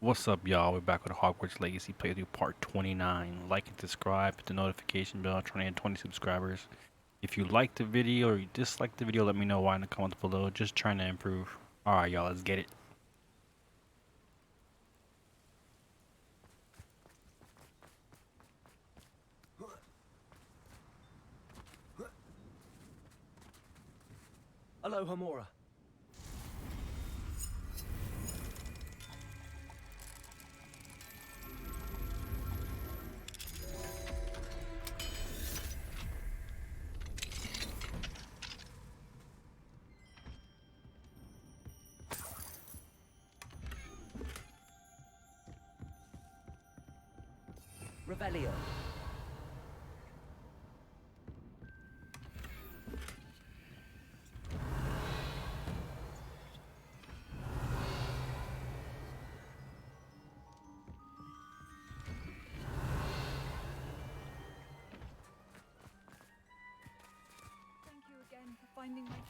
What's up, y'all? We're back with Hogwarts Legacy playthrough part 29. Like and subscribe, hit the notification bell, trying to hit 20 subscribers. If you like the video or you dislike the video, let me know why in the comments below. Just trying to improve. Alright, y'all, let's get it. Hello, Hamora. Revelio. Thank you again for finding my gift.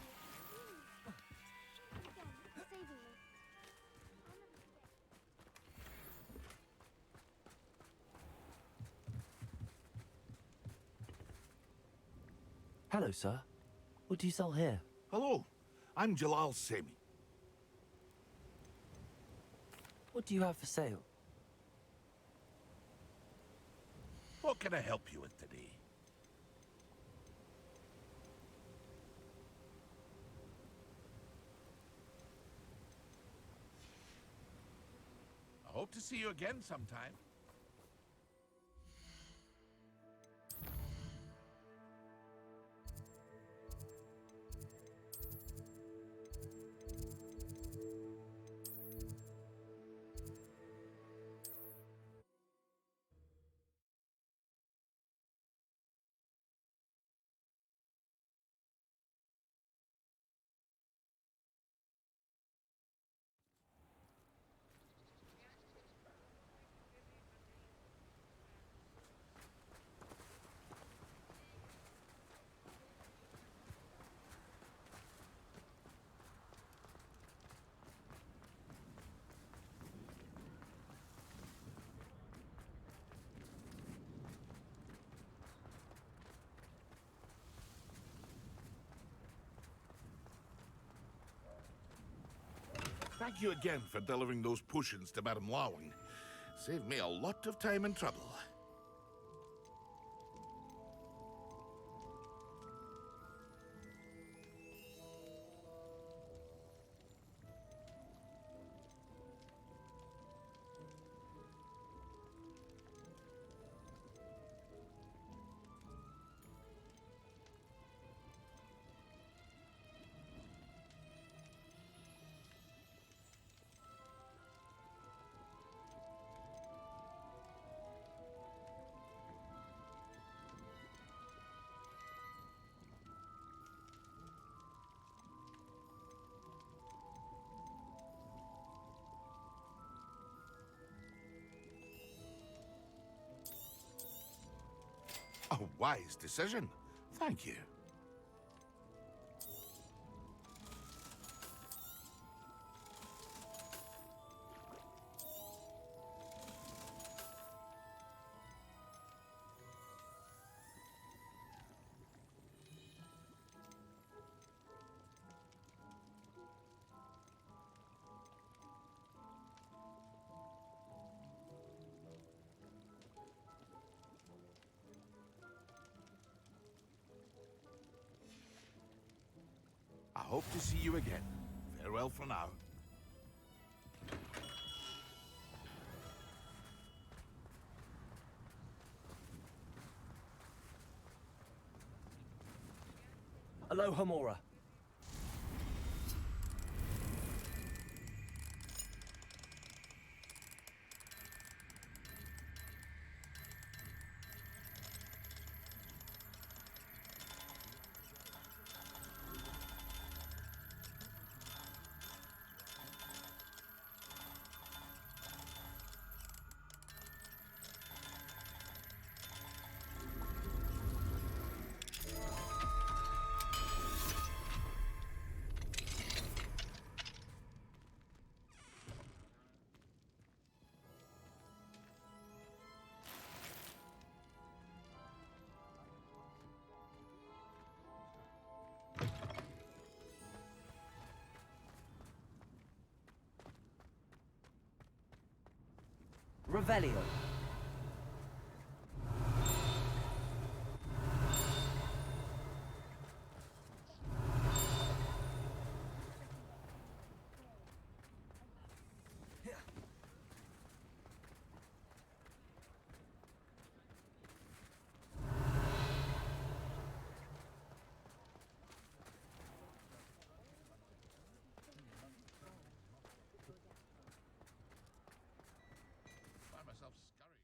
Again, saving me. I'll never forget. Hello, sir. What do you sell here? Hello, I'm Jalal Semi. What do you have for sale? What can I help you with today? I hope to see you again sometime. Thank you again for delivering those potions to Madame Lawing. Saved me a lot of time and trouble. A wise decision. Thank you. I hope to see you again. Farewell for now. Hello, Hamora. Revelio. Find myself scurrying.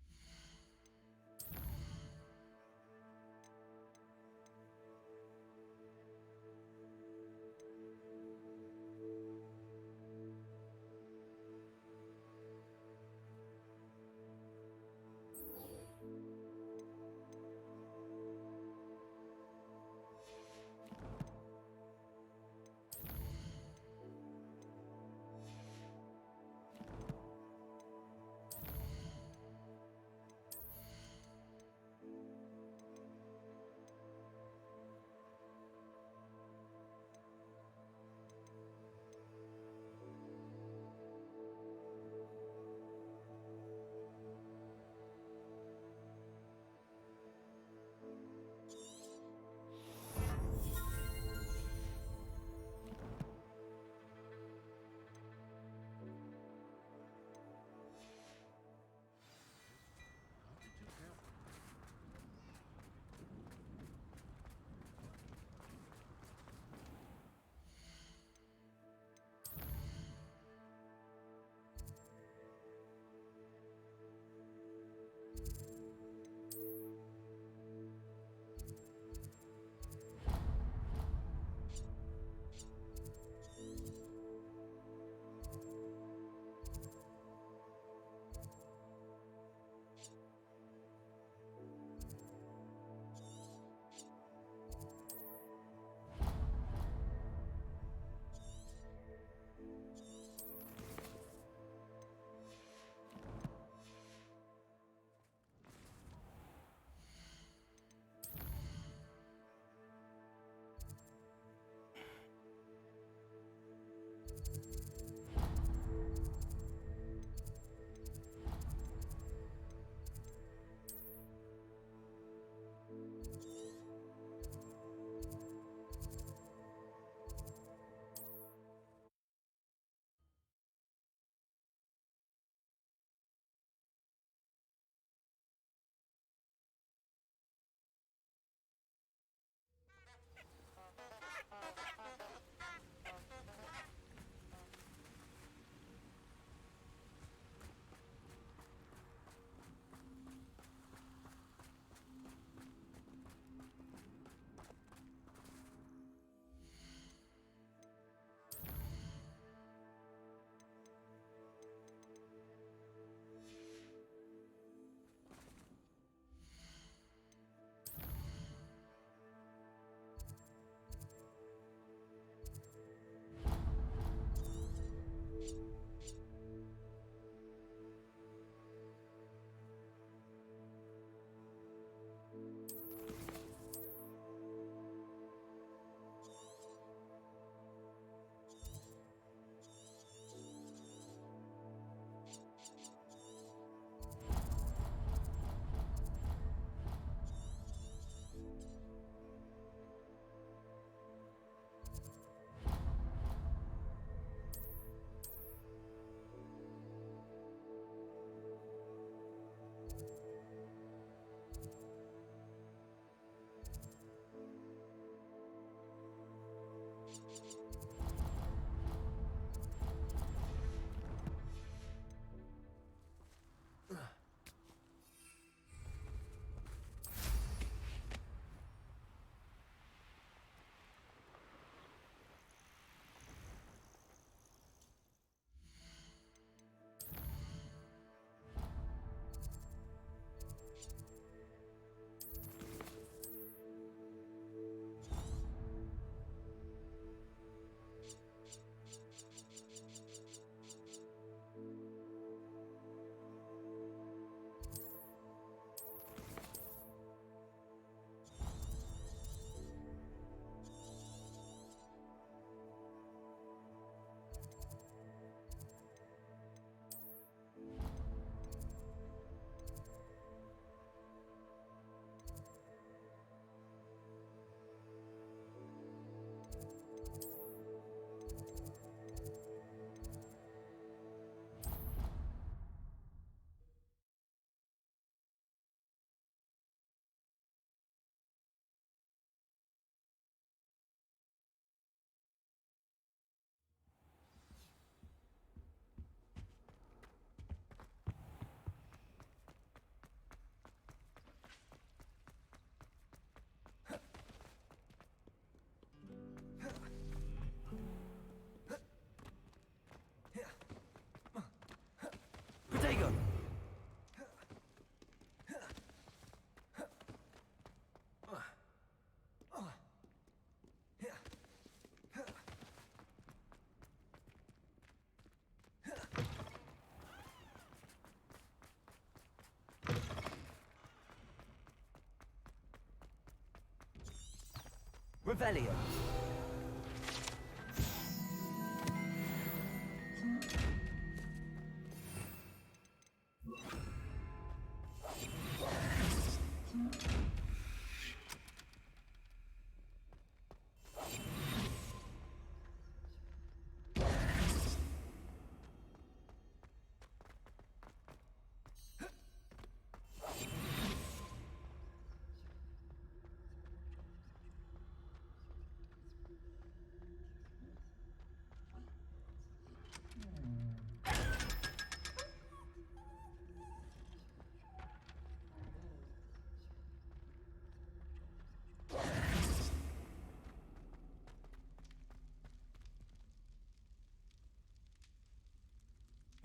Revelio.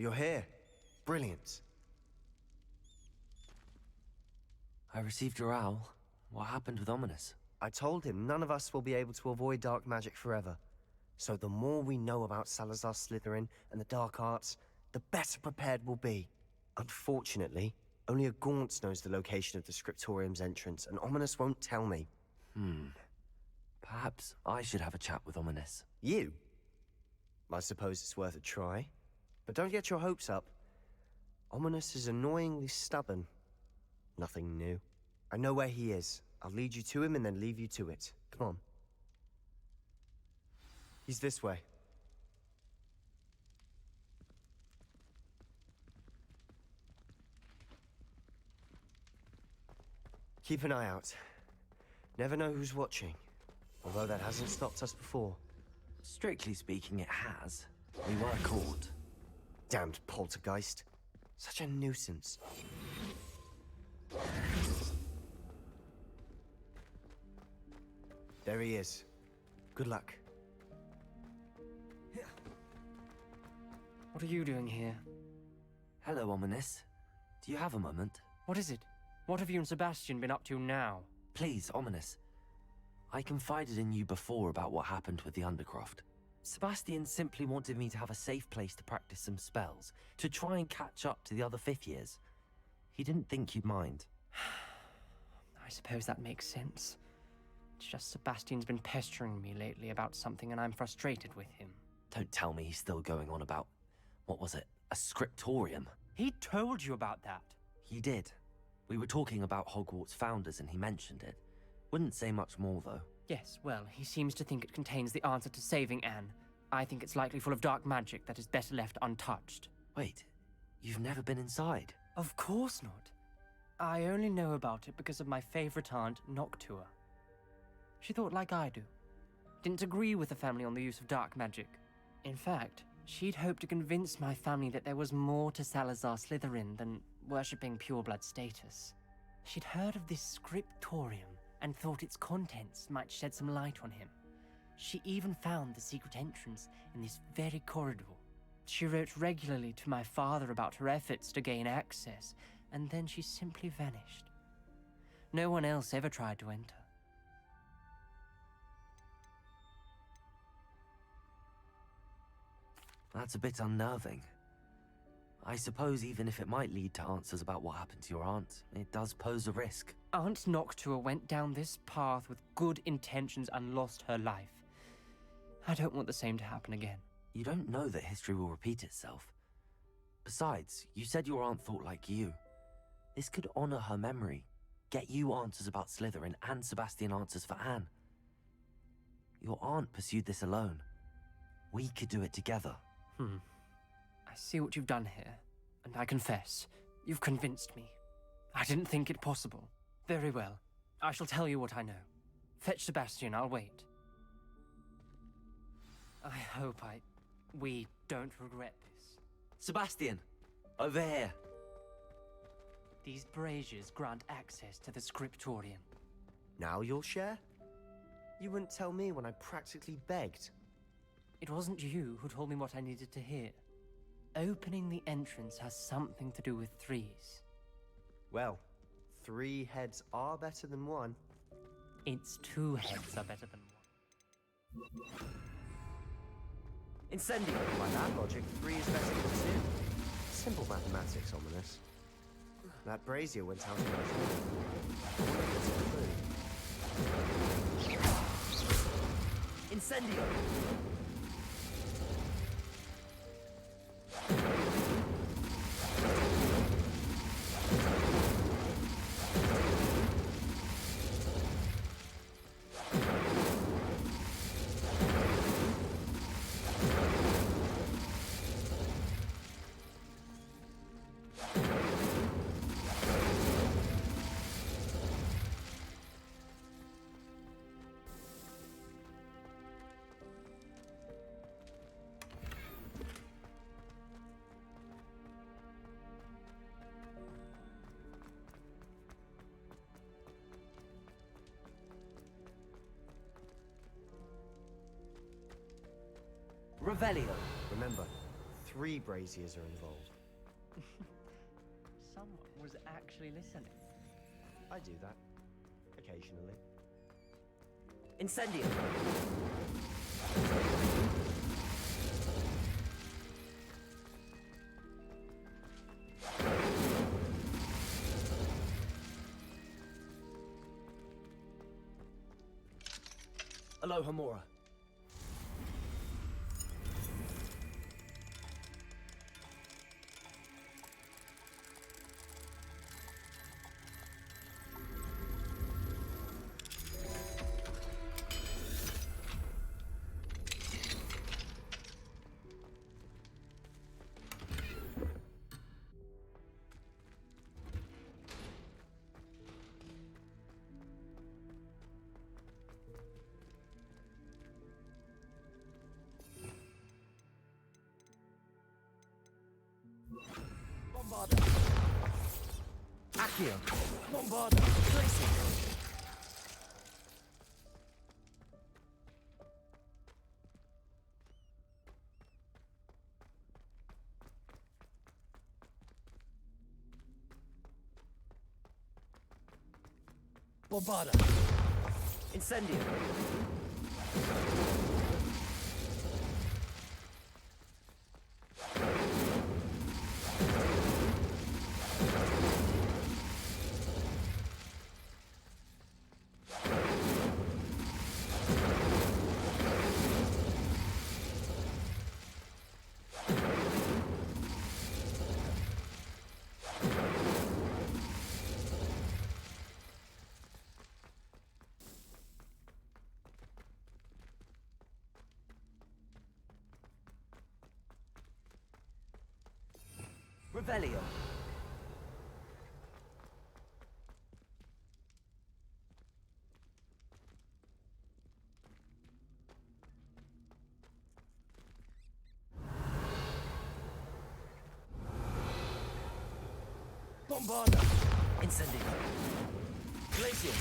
You're here. Brilliant. I received your owl. What happened with Ominous? I told him none of us will be able to avoid dark magic forever. So the more we know about Salazar Slytherin and the dark arts, the better prepared we'll be. Unfortunately, only a Gaunt knows the location of the Scriptorium's entrance, and Ominous won't tell me. Perhaps I should have a chat with Ominous. You? I suppose it's worth a try. But don't get your hopes up. Ominous is annoyingly stubborn. Nothing new. I know where he is. I'll lead you to him and then leave you to it. Come on. He's this way. Keep an eye out. Never know who's watching. Although that hasn't stopped us before. Strictly speaking, it has. We were caught. Damned poltergeist. Such a nuisance. There he is. Good luck. What are you doing here? Hello, Ominous. Do you have a moment? What is it? What have you and Sebastian been up to now? Please, Ominous. I confided in you before about what happened with the Undercroft. Sebastian simply wanted me to have a safe place to practice some spells, to try and catch up to the other fifth years. He didn't think you'd mind. I suppose that makes sense. It's just Sebastian's been pestering me lately about something and I'm frustrated with him. Don't tell me he's still going on about, what was it, a scriptorium? He told you about that. He did. We were talking about Hogwarts founders and he mentioned it. Wouldn't say much more, though. Yes, well, he seems to think it contains the answer to saving Anne. I think it's likely full of dark magic that is better left untouched. Wait, you've never been inside? Of course not. I only know about it because of my favorite aunt, Noctua. She thought like I do. Didn't agree with the family on the use of dark magic. In fact, she'd hoped to convince my family that there was more to Salazar Slytherin than worshipping pureblood status. She'd heard of this scriptorium and thought its contents might shed some light on him. She even found the secret entrance in this very corridor. She wrote regularly to my father about her efforts to gain access, and then she simply vanished. No one else ever tried to enter. That's a bit unnerving. I suppose even if it might lead to answers about what happened to your aunt, it does pose a risk. Aunt Noctua went down this path with good intentions and lost her life. I don't want the same to happen again. You don't know that history will repeat itself. Besides, you said your aunt thought like you. This could honor her memory, get you answers about Slytherin and Sebastian answers for Anne. Your aunt pursued this alone. We could do it together. I see what you've done here, and I confess, you've convinced me. I didn't think it possible. Very well. I shall tell you what I know. Fetch Sebastian, I'll wait. I hope we don't regret this. Sebastian! Over here! These braziers grant access to the scriptorium. Now you'll share? You wouldn't tell me when I practically begged. It wasn't you who told me what I needed to hear. Opening the entrance has something to do with threes. Well, 3 heads are better than 1. It's 2 heads are better than 1. Incendio! By that logic, 3 is better than 2. Simple mathematics, Ominous. That brazier went out of my Incendio! Revelio. Remember, 3 braziers are involved. Someone was actually listening. I do that. Occasionally. Incendio. Aloha Mora. Bombarda. Accio. Bombarda. Tracing. Bombarda. Incendio. Revelio. Bombarda. Incendio. Glacier.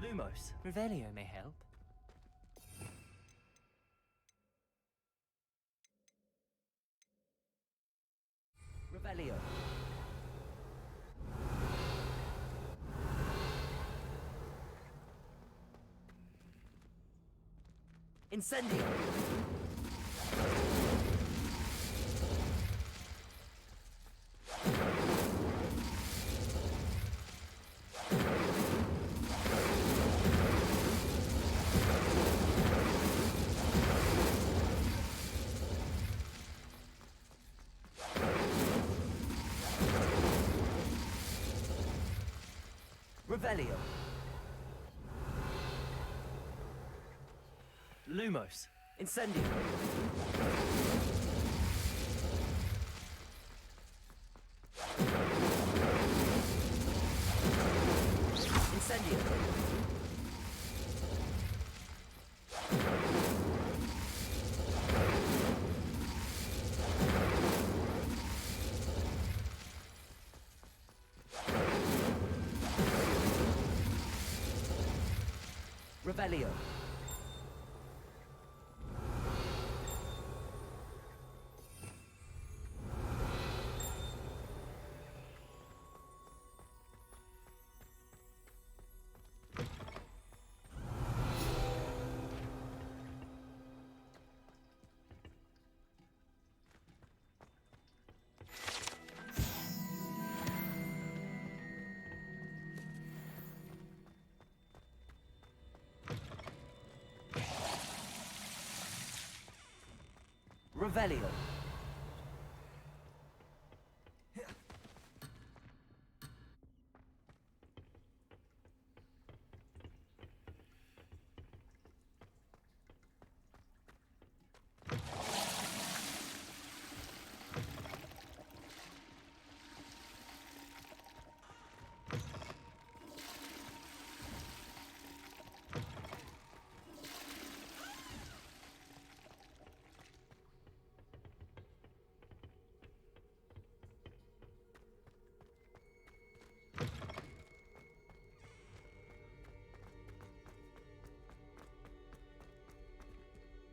Lumos. Revelio may help. Revelio. Incendio. Revelio. Lumos. Incendio. Incendio. Revelio. Revelio.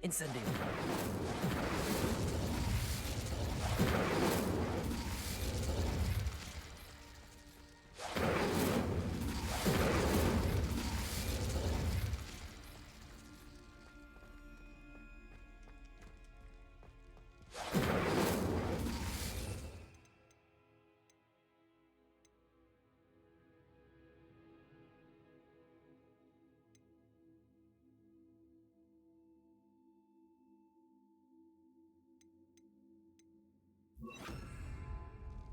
Incendio.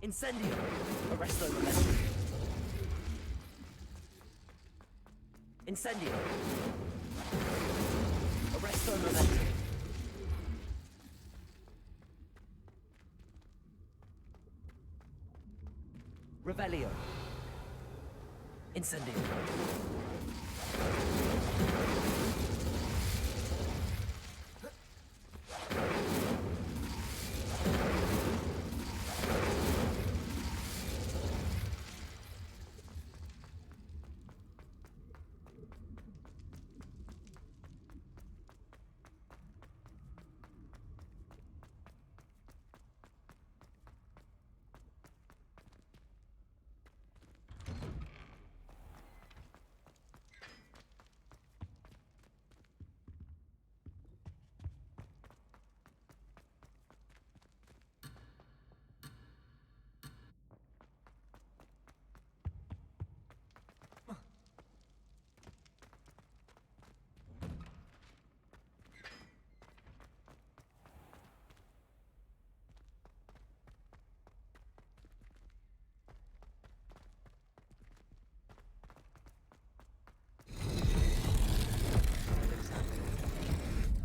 Incendio. Arresto momentum. Incendio. Arresto momentum. Revelio. Incendio.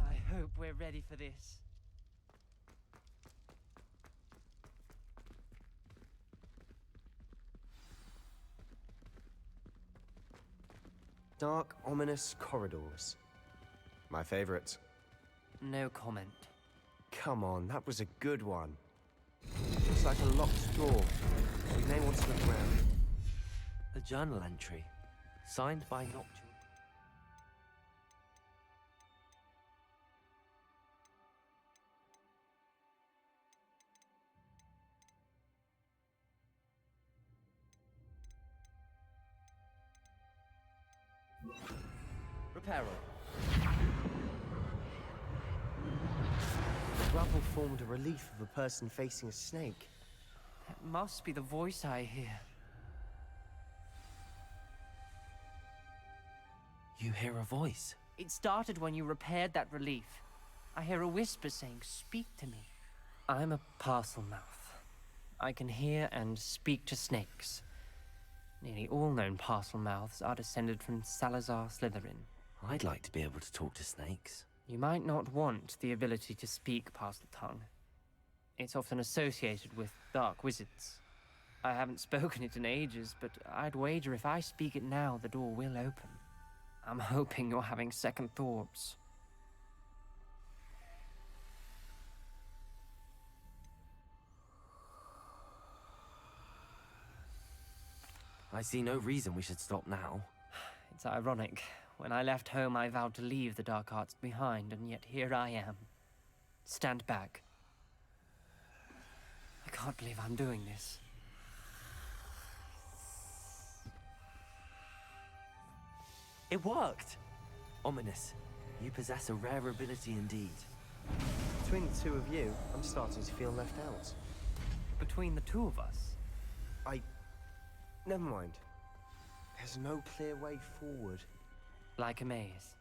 I hope we're ready for this. Dark, ominous corridors. My favorite. No comment. Come on, that was a good one. Looks like a locked door. We may want to look around. A journal entry. Signed by Noctua. Reparo. The rubble formed a relief of a person facing a snake. That must be the voice I hear. You hear a voice. It started when you repaired that relief. I hear a whisper saying, "Speak to me." I'm a parcel mouth. I can hear and speak to snakes. Nearly all known parcel mouths are descended from Salazar Slytherin. I'd like to be able to talk to snakes. You might not want the ability to speak parcel tongue. It's often associated with dark wizards. I haven't spoken it in ages, but I'd wager if I speak it now, the door will open. I'm hoping you're having second thoughts. I see no reason we should stop now. It's ironic. When I left home, I vowed to leave the dark arts behind, and yet here I am. Stand back. I can't believe I'm doing this. It worked! Ominous. You possess a rare ability indeed. Between the two of you, I'm starting to feel left out. Between the two of us, Never mind. There's no clear way forward. like a maze.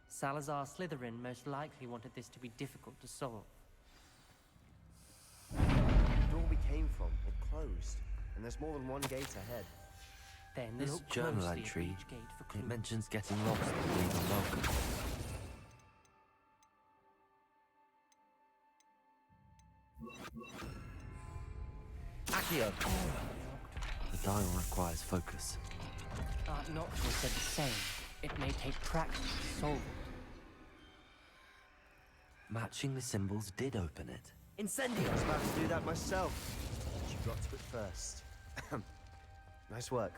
Salazar Slytherin most likely wanted this to be difficult to solve. came from, it closed. And there's more than one gate ahead. Then This look journal closely at entry, each gate for it clues. mentions getting lost and being unwelcome. Accio! The dial requires focus. Aunt Noctua said the same. It may take practice to solve it. Matching the symbols did open it. I Incendio! was about to do that myself. But you got to it first. Nice work.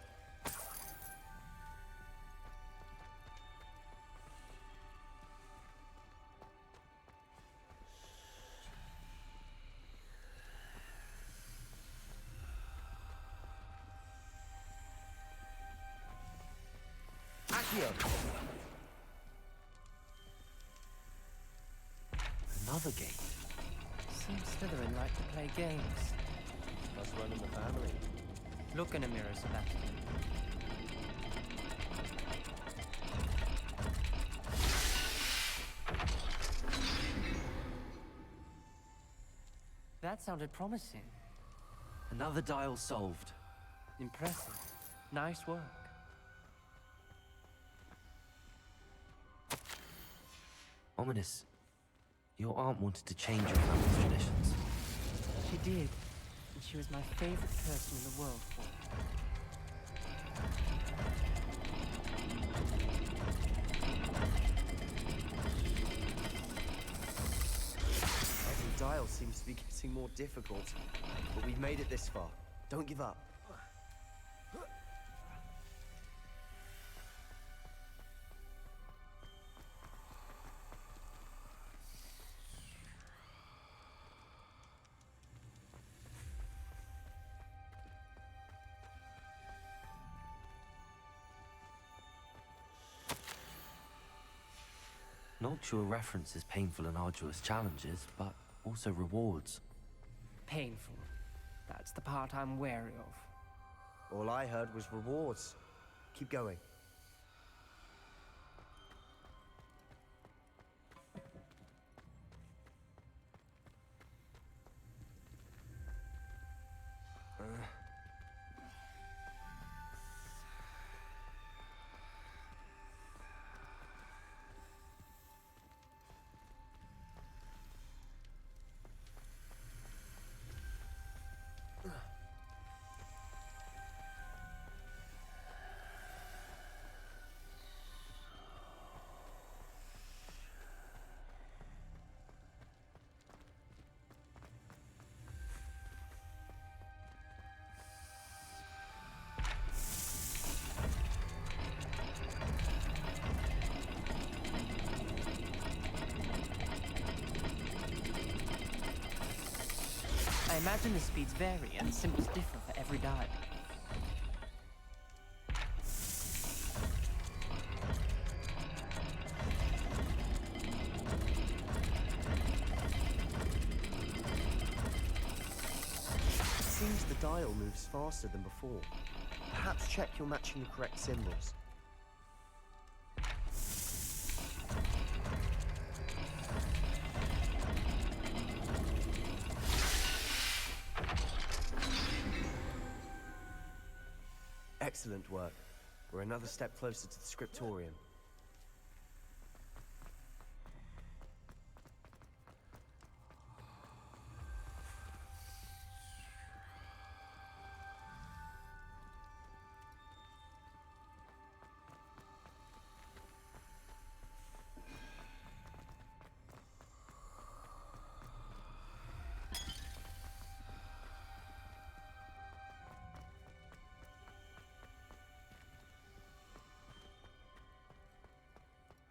Accio! Another gate. Seems Slytherin like to play games. Must run in the family. Look in a mirror, Sebastian. That sounded promising. Another dial solved. Impressive. Nice work. Ominous. Your aunt wanted to change your family's traditions. She did. And she was my favorite person in the world for it. Every dial seems to be getting more difficult. But we've made it this far. Don't give up. Noctua references painful and arduous challenges, but also rewards. Painful. That's the part I'm wary of. All I heard was rewards. Keep going. I imagine the speeds vary and symbols differ for every dial. It seems the dial moves faster than before. Perhaps check you're matching the correct symbols. Excellent work. We're another step closer to the scriptorium.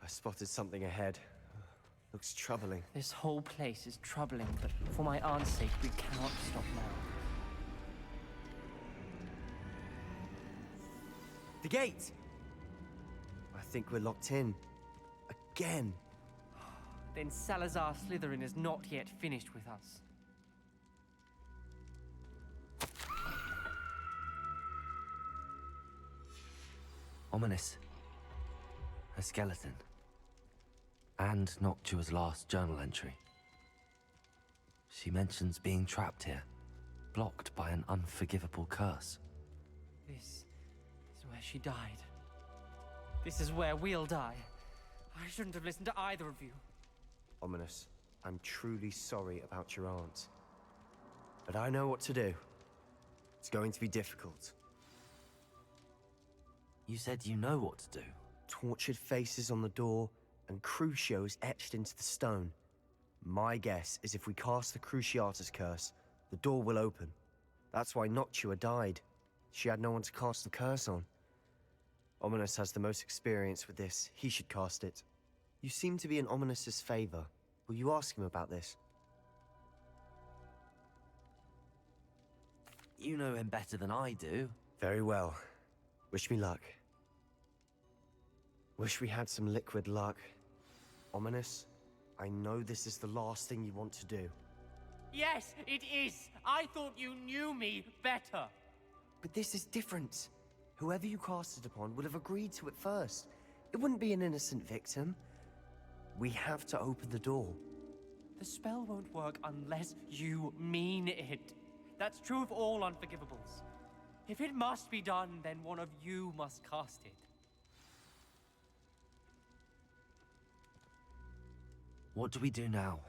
I spotted something ahead. Looks troubling. This whole place is troubling, but for my aunt's sake, we cannot stop now. The gate! I think we're locked in. Again. Then Salazar Slytherin is not yet finished with us. Ominous. A skeleton. And Noctua's last journal entry. She mentions being trapped here. blocked by an unforgivable curse. This is where she died. This is where we'll die. I shouldn't have listened to either of you. Ominous, I'm truly sorry about your aunt. But I know what to do. It's going to be difficult. You said you know what to do. Tortured faces on the door and Crucios etched into the stone. My guess is if we cast the Cruciatus curse, the door will open. That's why Noctua died. She had no one to cast the curse on. Ominous has the most experience with this. He should cast it. You seem to be in Ominous's favor. Will you ask him about this? You know him better than I do. Very well. Wish me luck. Wish we had some liquid luck. Ominous, I know this is the last thing you want to do. Yes, it is. I thought you knew me better. But this is different. Whoever you cast it upon would have agreed to it first. It wouldn't be an innocent victim. We have to open the door. The spell won't work unless you mean it. That's true of all unforgivables. If it must be done, then one of you must cast it. What do we do now?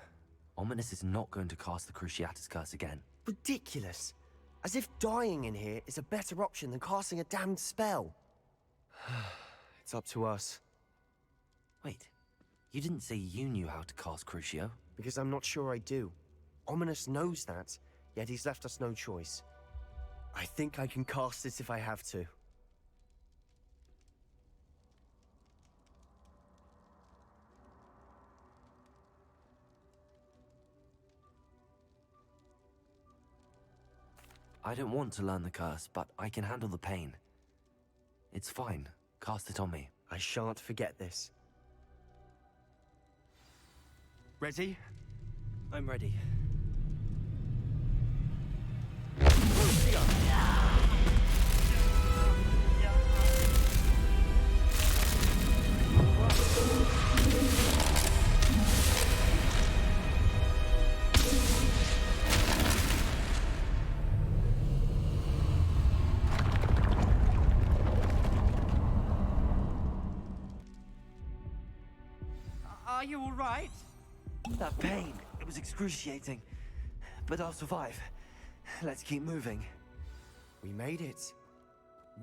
Ominous is not going to cast the Cruciatus curse again. Ridiculous. As if dying in here is a better option than casting a damned spell. It's up to us. Wait, you didn't say you knew how to cast Crucio? Because I'm not sure I do. Ominous knows that, yet he's left us no choice. I think I can cast it if I have to. I don't want to learn the curse, but I can handle the pain. It's fine. Cast it on me. I shan't forget this. Ready? I'm ready. Are you all right? That pain, it was excruciating. But I'll survive. Let's keep moving. We made it.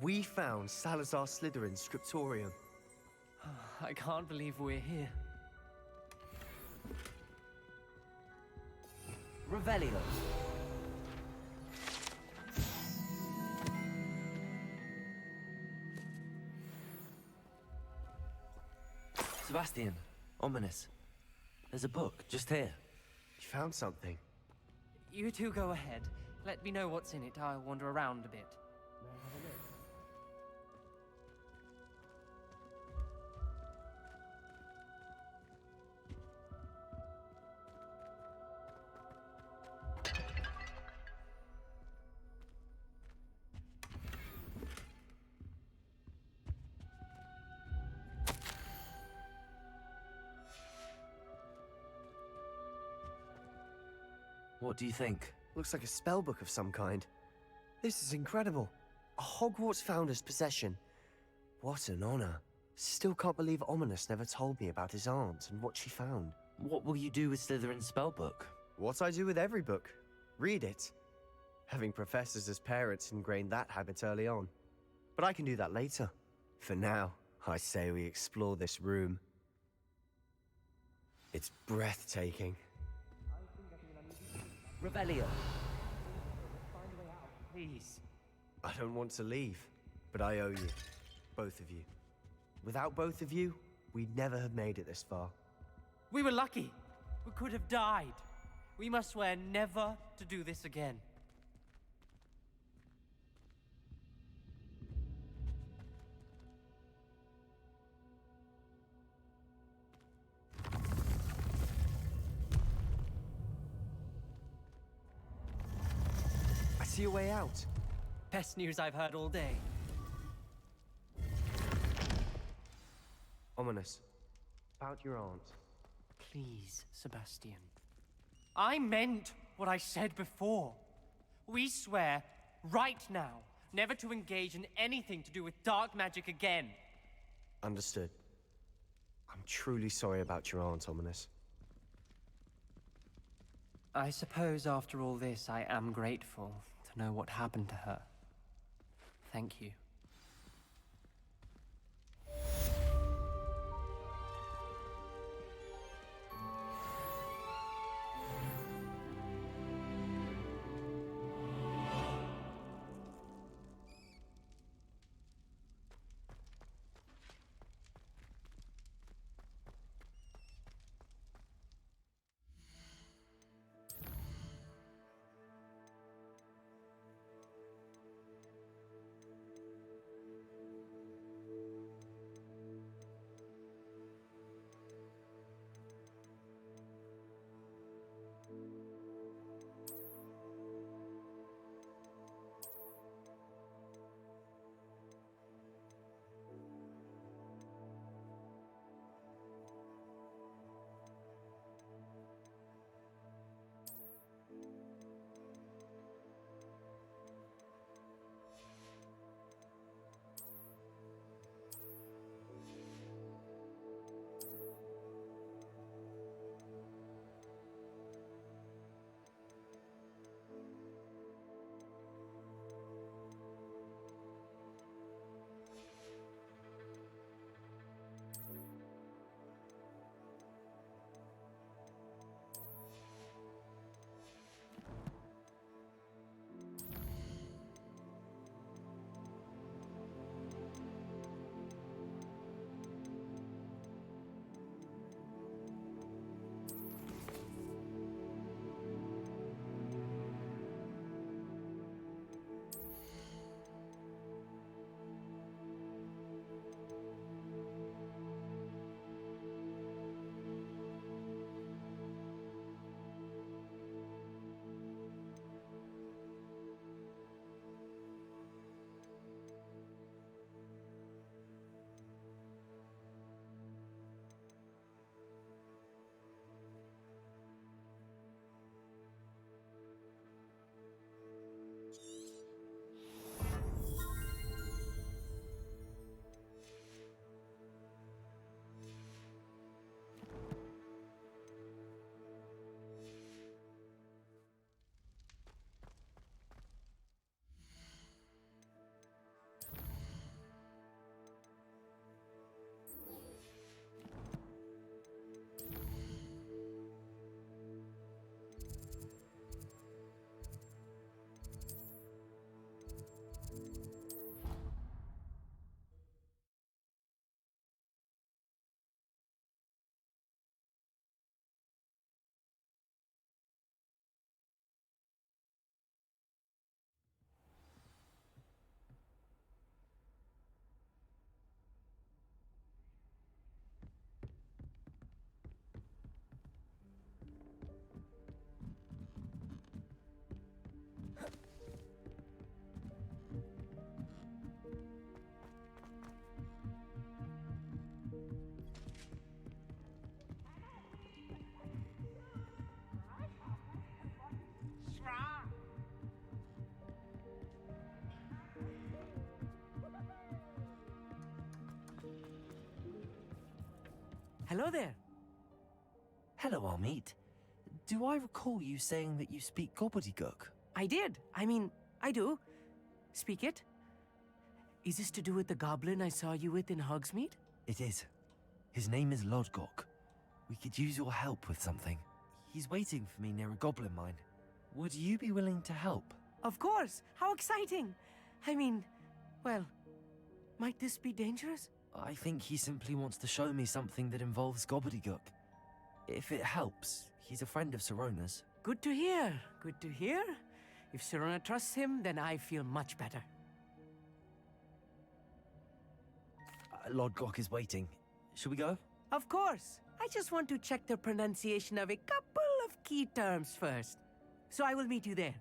We found Salazar Slytherin's scriptorium. I can't believe we're here. Revelio. Sebastian, Ominous. There's a book just here. You found something. You two go ahead. Let me know what's in it. I'll wander around a bit. What do you think? Looks like a spell book of some kind. This is incredible. A Hogwarts founder's possession. What an honor. Still can't believe Ominous never told me about his aunt and what she found. What will you do with Slytherin's spellbook? What I do with every book. Read it. Having professors as parents ingrained that habit early on. But I can do that later. For now, I say we explore this room. It's breathtaking. Revelio. Please. I don't want to leave, but I owe you. Both of you. Without both of you, we'd never have made it this far. We were lucky. We could have died. We must swear never to do this again. I see a way out. Best news I've heard all day. Ominous. About your aunt. Please, Sebastian. I meant what I said before. We swear, right now, never to engage in anything to do with dark magic again. Understood. I'm truly sorry about your aunt, Ominous. I suppose after all this, I am grateful to know what happened to her. Thank you. Hello there. Hello, Amit. Do I recall you saying that you speak gobbledygook? I did. I mean, I do. Speak it. Is this to do with the goblin I saw you with in Hogsmeade? It is. His name is Lodgok. We could use your help with something. He's waiting for me near a goblin mine. Would you be willing to help? Of course. How exciting. I mean, well, might this be dangerous? I think he simply wants to show me something that involves gobbledygook. If it helps, he's a friend of Sirona's. Good to hear. Good to hear. If Sirona trusts him, then I feel much better. Lodgok is waiting. Shall we go? Of course. I just want to check the pronunciation of a couple of key terms first. So I will meet you there.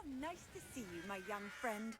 How nice to see you, my young friend.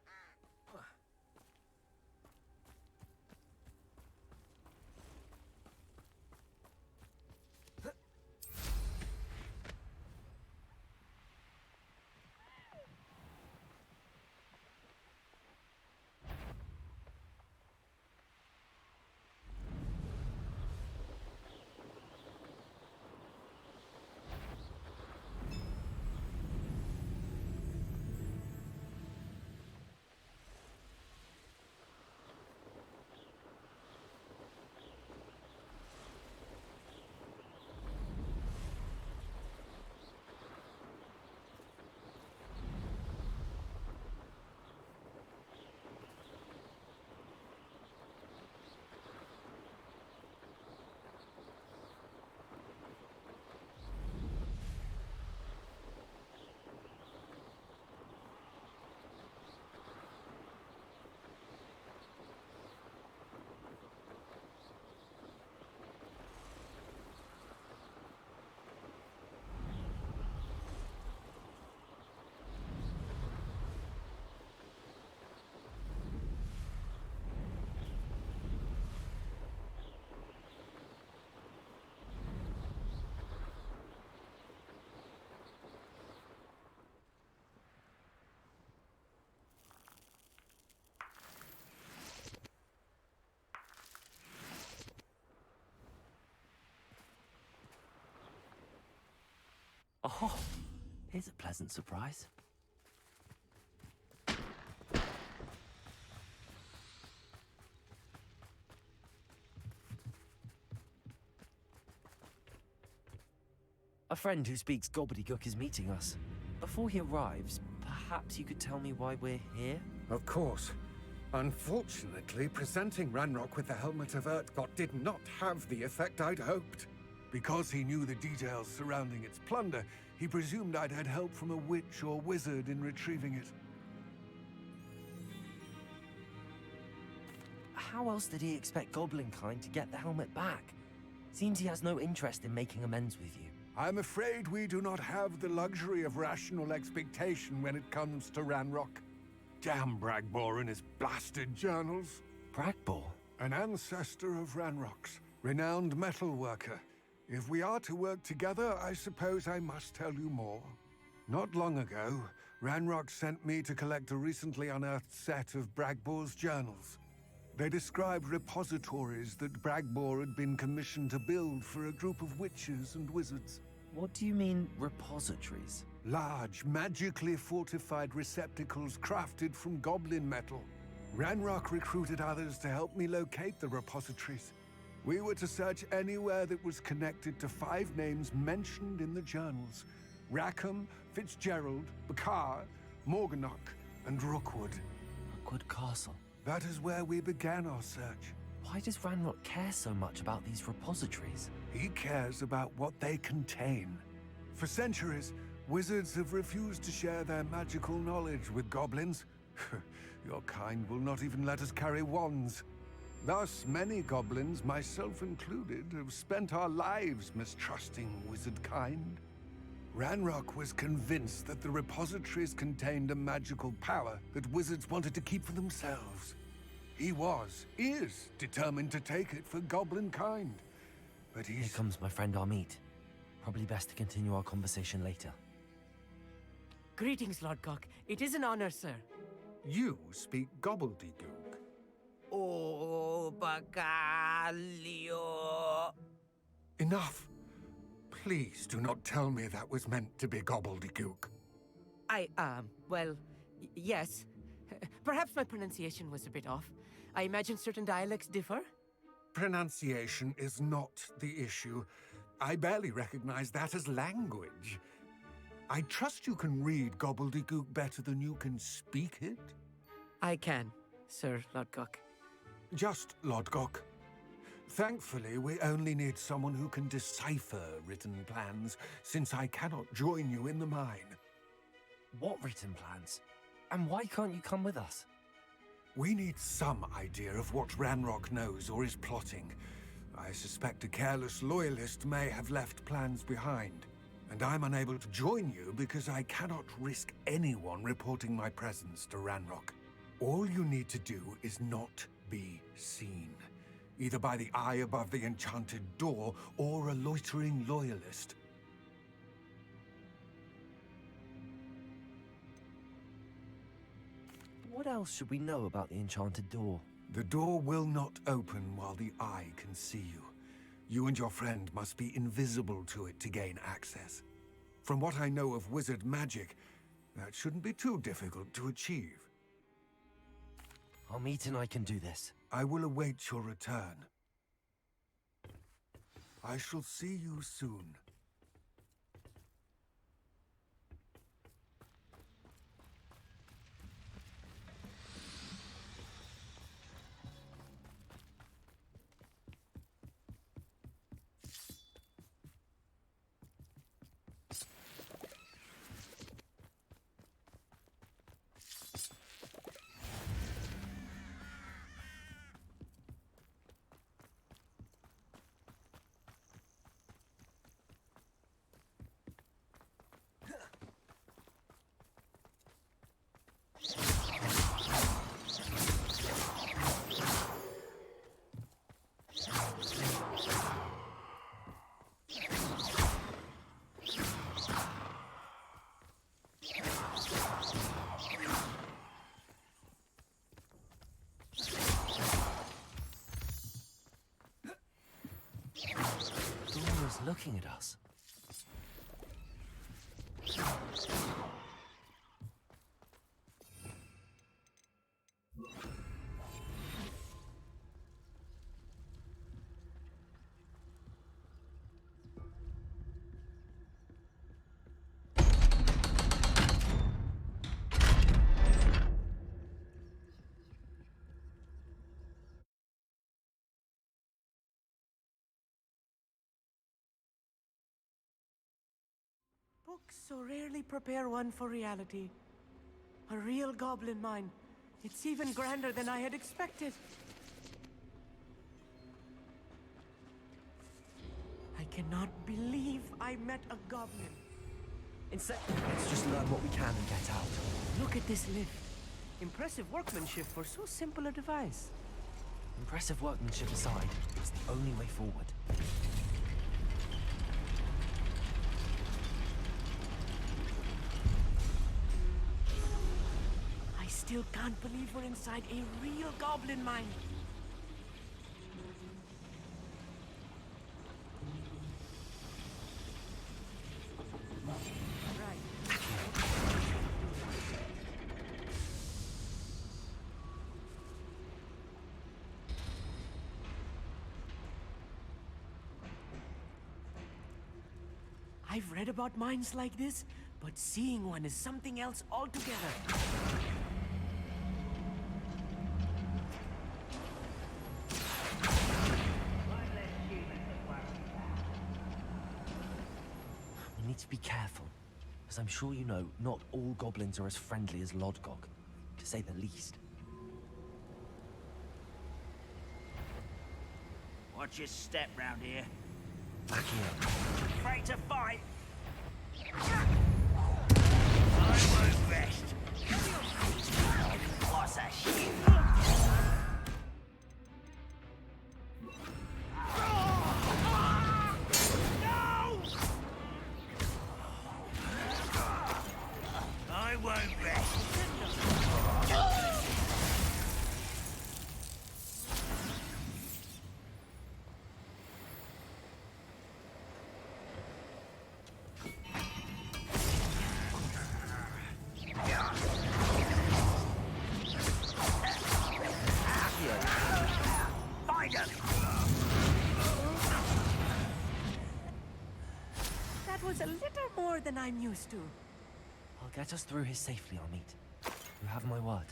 Oh, here's a pleasant surprise. A friend who speaks gobbledygook is meeting us. Before he arrives, perhaps you could tell me why we're here? Of course. Unfortunately, presenting Ranrock with the Helmet of Urtkot did not have the effect I'd hoped. Because he knew the details surrounding its plunder, he presumed I'd had help from a witch or wizard in retrieving it. How else did he expect Goblinkind to get the helmet back? Seems he has no interest in making amends with you. I'm afraid we do not have the luxury of rational expectation when it comes to Ranrock. Damn Bragbor and his blasted journals. Bragbor? An ancestor of Ranrock's, renowned metal worker. If we are to work together, I suppose I must tell you more. Not long ago, Ranrock sent me to collect a recently unearthed set of Bragbor's journals. They described repositories that Bragbor had been commissioned to build for a group of witches and wizards. What do you mean, repositories? Large, magically fortified receptacles crafted from goblin metal. Ranrock recruited others to help me locate the repositories. We were to search anywhere that was connected to 5 names mentioned in the journals: Rackham, Fitzgerald, Bakar, Morganach, and Rookwood. Rookwood Castle. That is where we began our search. Why does Ranrock care so much about these repositories? He cares about what they contain. For centuries, wizards have refused to share their magical knowledge with goblins. Your kind will not even let us carry wands. Thus, many goblins, myself included, have spent our lives mistrusting wizard kind. Ranrock was convinced that the repositories contained a magical power that wizards wanted to keep for themselves. He is determined to take it for goblin kind. But Here comes my friend Amit. Probably best to continue our conversation later. Greetings, Lord Cock. It is an honor, sir. You speak gobbledygook. Oh, Bacalio. Enough. Please do not tell me that was meant to be gobbledygook. Well, yes. Perhaps my pronunciation was a bit off. I imagine certain dialects differ. Pronunciation is not the issue. I barely recognize that as language. I trust you can read gobbledygook better than you can speak it? I can, Sir Lodgok. Just Lodgok. Thankfully, we only need someone who can decipher written plans, since I cannot join you in the mine. What written plans? And why can't you come with us? We need some idea of what Ranrock knows or is plotting. I suspect a careless loyalist may have left plans behind. And I'm unable to join you because I cannot risk anyone reporting my presence to Ranrock. All you need to do is not be seen, either by the eye above the enchanted door or a loitering loyalist. What else should we know about the enchanted door? The door will not open while the eye can see you. You and your friend must be invisible to it to gain access. From what I know of wizard magic, that shouldn't be too difficult to achieve. Amit and I can do this. I will await your return. I shall see you soon. Looking at us. Books so rarely prepare one for reality. A real goblin mine. It's even grander than I had expected. I cannot believe I met a goblin. Instead, let's just learn what we can and get out. Look at this lift. Impressive workmanship for so simple a device. Impressive workmanship aside, it's the only way forward. I still can't believe we're inside a real goblin mine. I've read about mines like this, but seeing one is something else altogether. We need to be careful, as I'm sure you know, not all goblins are as friendly as Lodgok, to say the least. Watch your step round here. Back here. Afraid to fight? I won't rest. What's a shit? No! I won't rest. That was a little more than I'm used to. I'll get us through here safely, Amit. You have my word.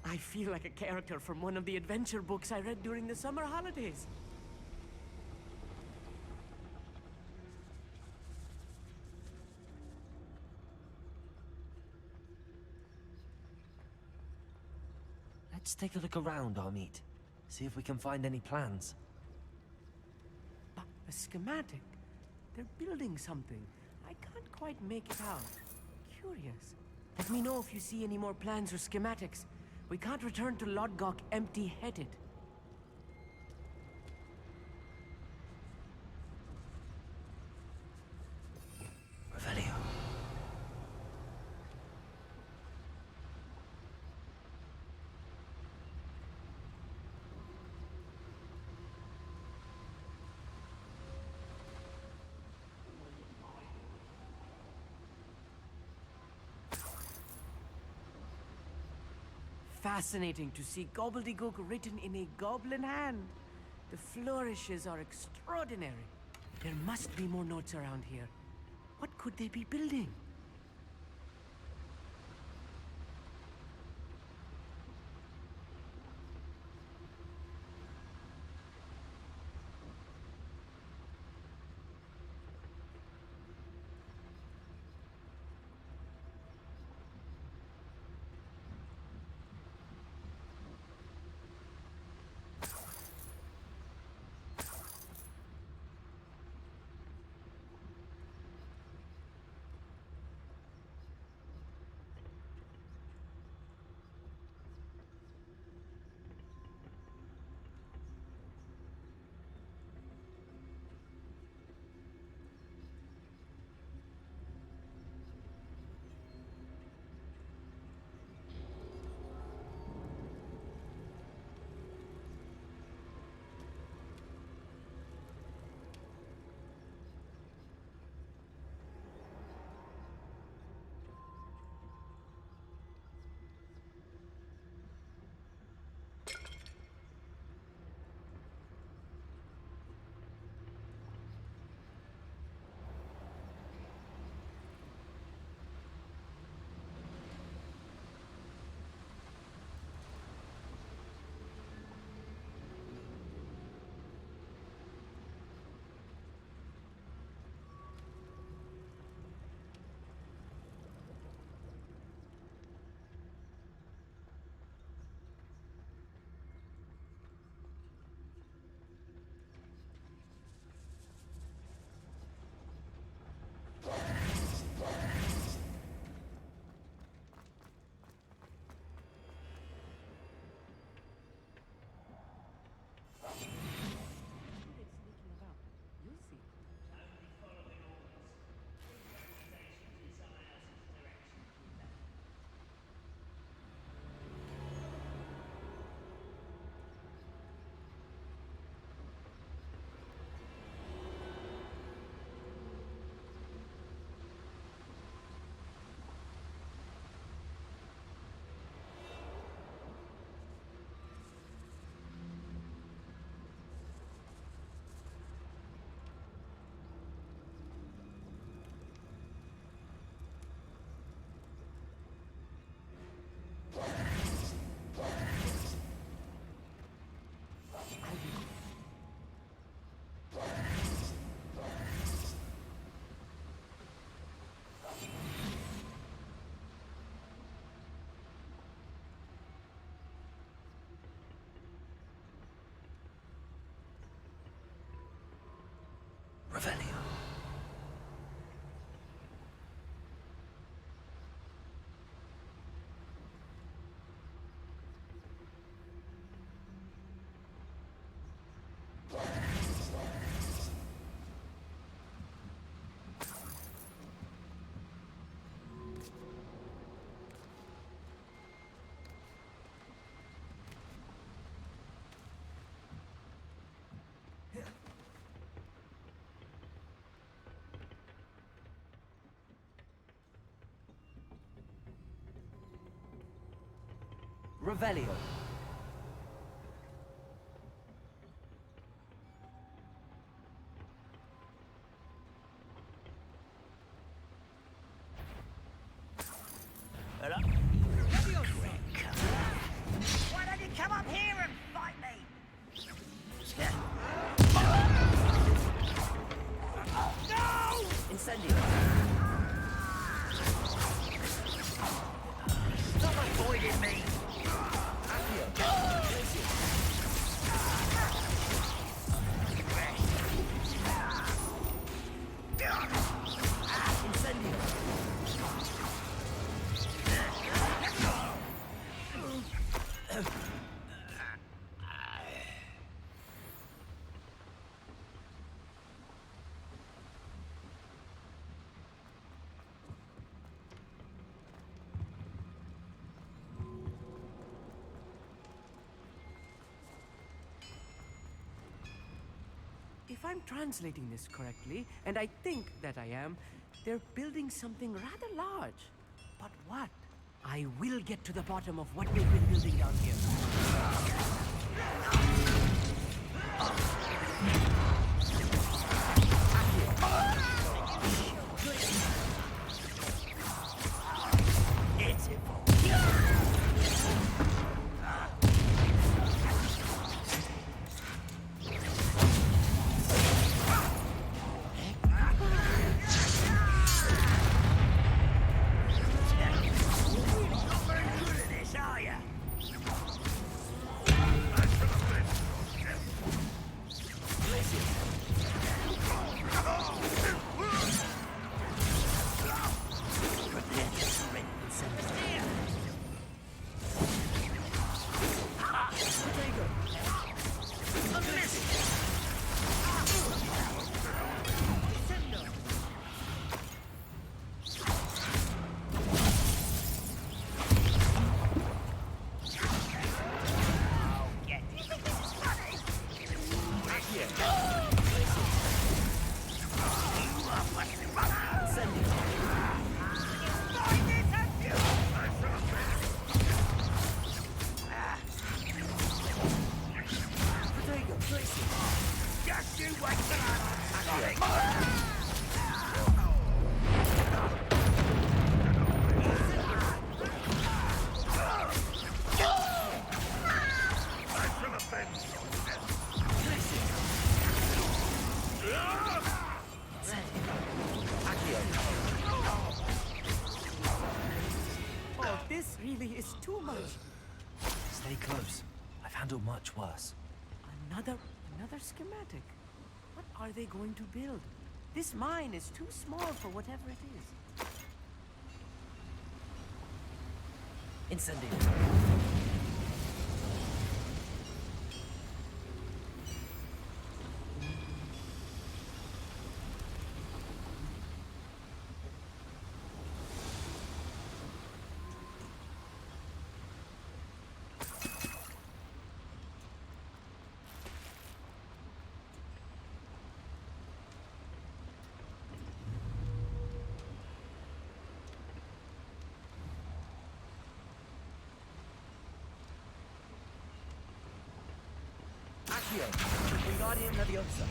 I feel like a character from one of the adventure books I read during the summer holidays. Let's take a look around, Amit. See if we can find any plans. A schematic. They're building something. I can't quite make it out. Curious. Let me know if you see any more plans or schematics. We can't return to Lodgok empty-headed. Revelio. Fascinating to see gobbledygook written in a goblin hand. The flourishes are extraordinary. There must be more notes around here. What could they be building? Revelio. Revelio. Hello? Why don't you come up here and fight me? No! Incendio. Stop avoiding me! If I'm translating this correctly, and I think that I am, they're building something rather large. But what? I will get to the bottom of what they've been building down here. Oh, this really is too much. Stay close. I've handled much worse. Another schematic. What are they going to build? This mine is too small for whatever it is. Incendiary. Accio, Wingardium Leviosa.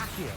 Accio.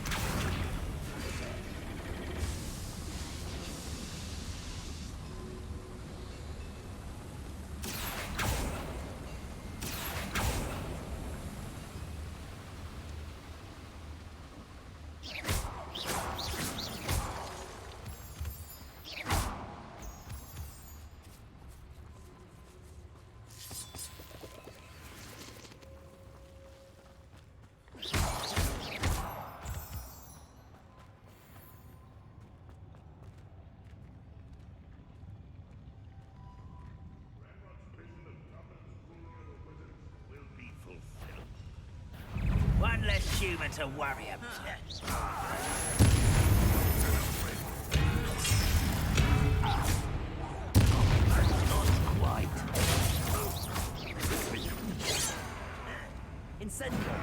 One less human to worry about. Not quite. Incendio.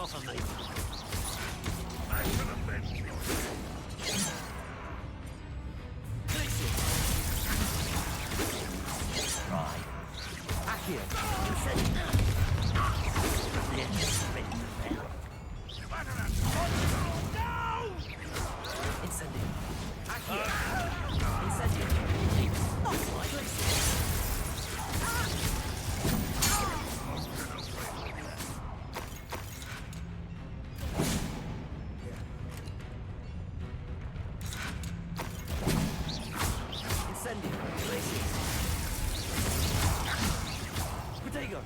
off of me. Right. Accio! Incendio! Accio! Incendio! Incendio! Glacius! Protego!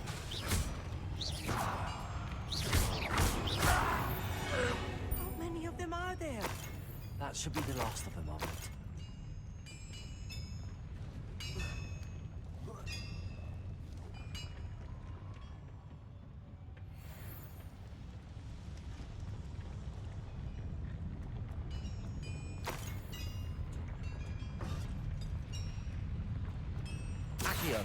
How many of them are there? That should be the last of them, Armand. Accio!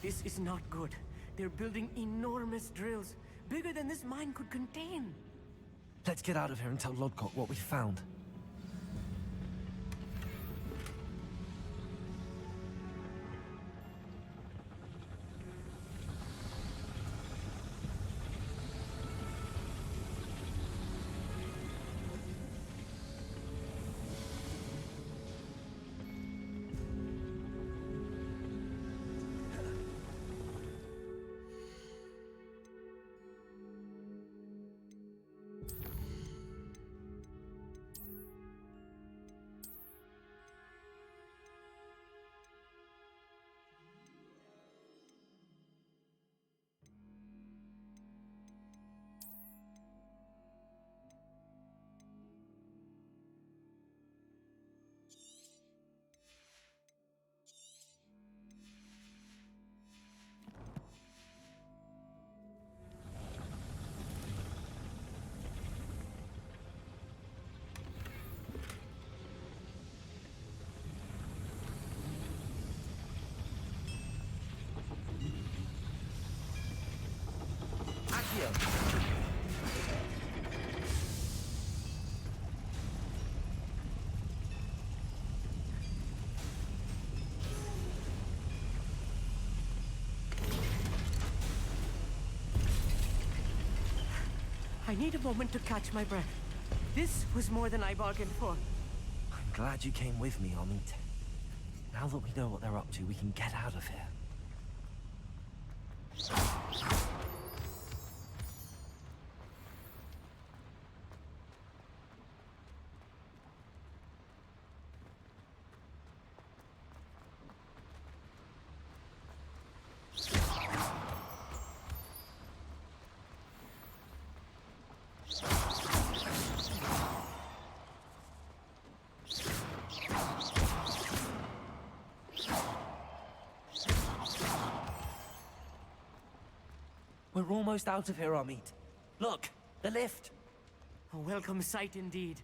This is not good. They're building enormous drills, bigger than this mine could contain. Let's get out of here and tell Lodcock what we found. Accio! I need a moment to catch my breath. This was more than I bargained for. I'm glad you came with me, Amit. Now that we know what they're up to, we can get out of here. We're almost out of here, Amit. Look, the lift. A welcome sight indeed.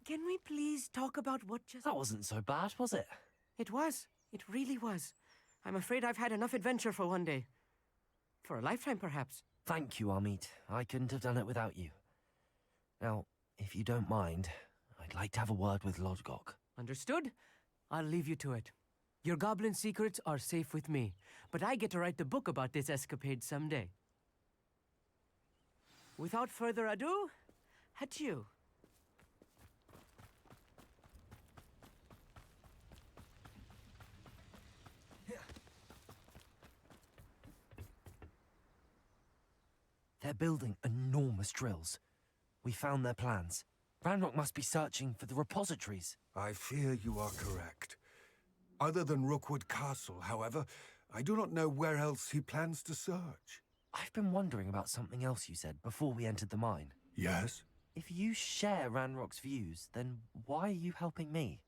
Can we please talk about what just... That wasn't so bad, was it? It was. It really was. I'm afraid I've had enough adventure for one day. For a lifetime, perhaps. Thank you, Amit. I couldn't have done it without you. Now, if you don't mind, I'd like to have a word with Lodgok. Understood. I'll leave you to it. Your goblin secrets are safe with me, but I get to write the book about this escapade someday. Without further ado, adieu. They're building enormous drills. We found their plans. Ranrock must be searching for the repositories. I fear you are correct. Other than Rookwood Castle, however, I do not know where else he plans to search. I've been wondering about something else you said before we entered the mine. Yes? If you share Ranrock's views, then why are you helping me?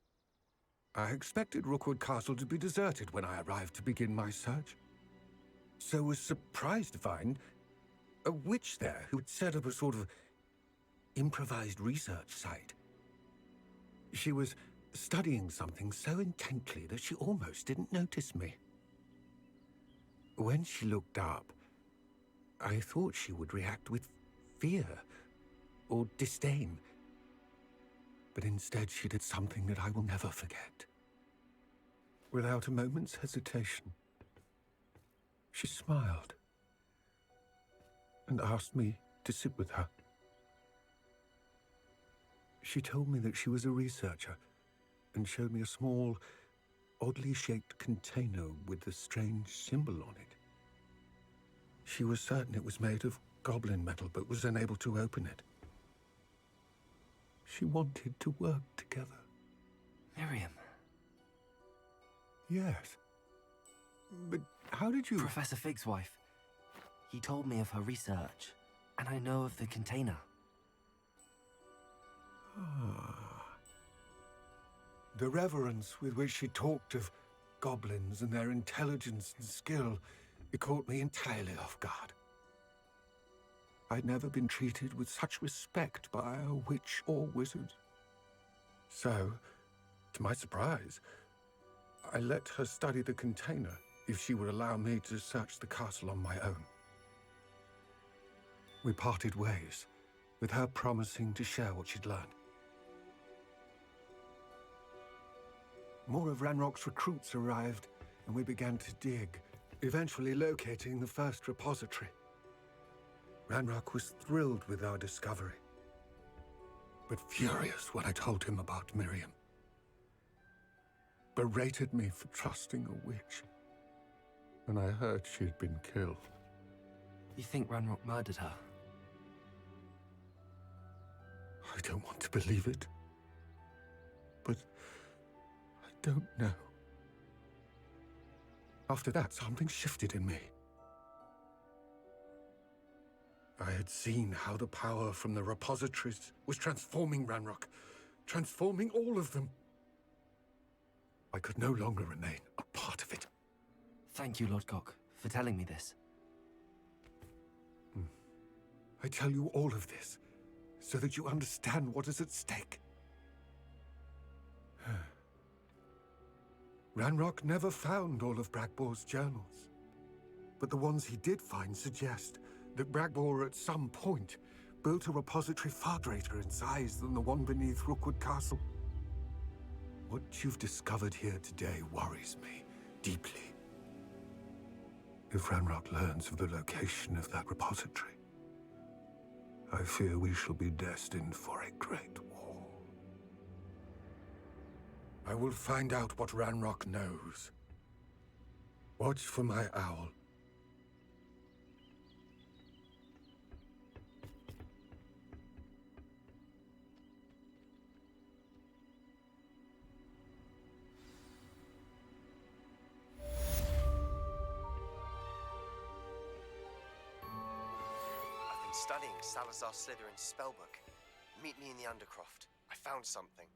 I expected Rookwood Castle to be deserted when I arrived to begin my search. So was surprised to find a witch there who had set up a sort of improvised research site. She was studying something so intently that she almost didn't notice me. When she looked up, I thought she would react with fear or disdain. But instead she did something that I will never forget. Without a moment's hesitation, she smiled and asked me to sit with her. She told me that she was a researcher and showed me a small, oddly shaped container with a strange symbol on it. She was certain it was made of goblin metal, but was unable to open it. She wanted to work together. Miriam. Yes. But how did you... Professor Fig's wife. He told me of her research, and I know of the container. The reverence with which she talked of goblins and their intelligence and skill, it caught me entirely off guard. I'd never been treated with such respect by a witch or wizard. So, to my surprise, I let her study the container if she would allow me to search the castle on my own. We parted ways, with her promising to share what she'd learned. More of Ranrock's recruits arrived, and we began to dig, eventually locating the first repository. Ranrock was thrilled with our discovery, but furious when I told him about Miriam. Berated me for trusting a witch, and I heard she had been killed. You think Ranrock murdered her? I don't want to believe it, but I don't know. After that, something shifted in me. I had seen how the power from the repositories was transforming Ranrock, transforming all of them. I could no longer remain a part of it. Thank you, Lord Cock, for telling me this. I tell you all of this so that you understand what is at stake. Ranrock never found all of Bragbor's journals, but the ones he did find suggest that Bragbor at some point built a repository far greater in size than the one beneath Rookwood Castle. What you've discovered here today worries me deeply. If Ranrock learns of the location of that repository, I fear we shall be destined for a great war. I will find out what Ranrock knows. Watch for my owl. Studying Salazar Slytherin's spellbook. Meet me in the Undercroft. I found something.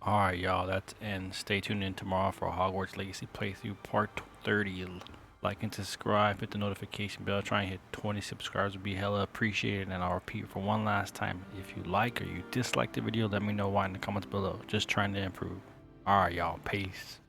Alright, y'all, that's and stay tuned in tomorrow for Hogwarts Legacy playthrough part 30. Like and subscribe, hit the notification bell, try and hit 20 subscribers would be hella appreciated. And I'll repeat for one last time, if you like or you dislike the video, let me know why in the comments below. Just trying to improve. Alright, y'all, peace.